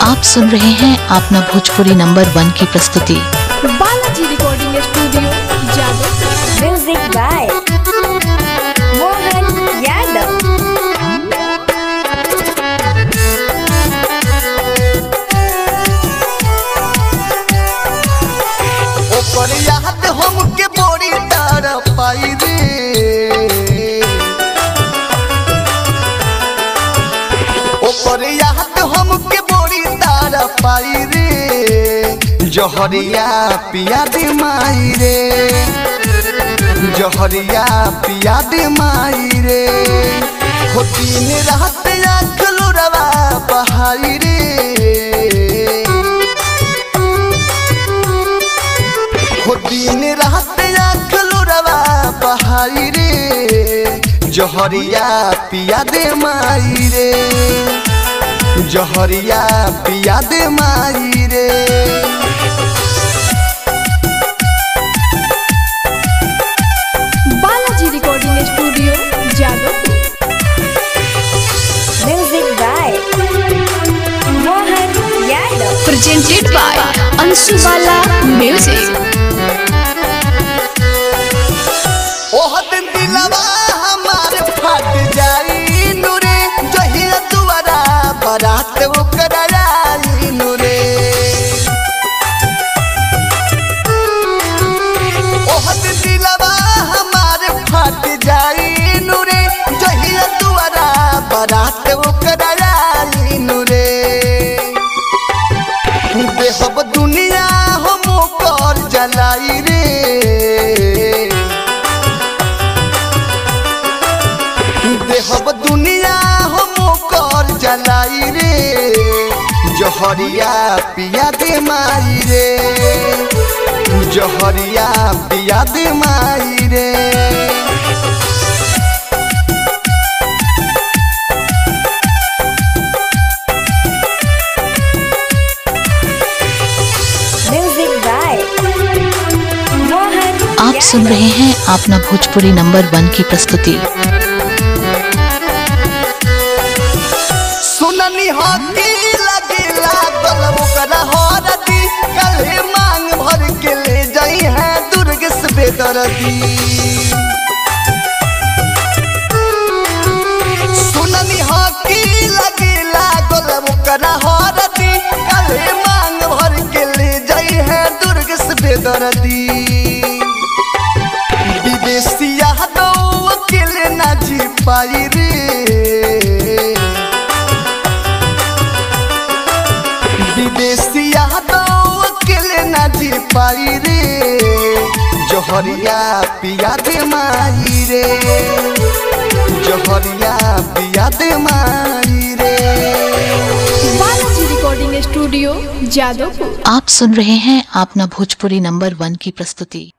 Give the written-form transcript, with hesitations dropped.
आप सुन रहे हैं अपना भोजपुरी नंबर 1 की प्रस्तुति Balaji recording studio Jadav. Music by Mohan Yadav. ओकर याद हमके बड़ी तरफ पाई रे, ओकर याद हमके बड़ी तरफ पाई रे। जहरिया पिया दे माई रे, जहरिया पिया दे माई रे। हो दिन रात आँख लोरवा बहाई रे, हो दिन रात आँख लोरवा बहाई रे। जहरिया पिया दे माई रे, जहरिया पिया दे माई रे। Balaji recording studio Jadav. Music by Mohan Yadav. Presented by Anshubala music. ओह दिन दिलवा हमारे फट जाई नूरे, जहिया दुआरा बारात ओकर आई नूरे। ओह दिन दिलवा हमारे फट जाई नूरे, जहिया दुआरा बारात ओकर आई नूरे। देहब दुनिया हम कर जलाई रे, देहब दुनिया हम कर जलाई रे। जहरिया पिया दे माई रे, जहरिया पिया दे माई रे। म्यूजिक बाय मोहन आप सुन रहे हैं अपना भोजपुरी नंबर 1 की प्रस्तुति। सुननी हकी लगेला गलब ओकरा हरदी, कल्हे मांग भर के ले जाई है दुर्ग से बेदर्दी। सुननी हकी लगेला गलब ओकरा हरदी, कल्हे मांग भर के ले जाई है दुर्ग से बेदर्दी। विदेशिया दो अकेले ना जी पाई रे, विदेशिया दो अकेले ना जी पाई रे। जहरिया पिया दे माई रे, जहरिया पिया दे माई रे। Balaji recording studio Jadav. आप सुन रहे हैं अपना भोजपुरी नंबर 1 की प्रस्तुति।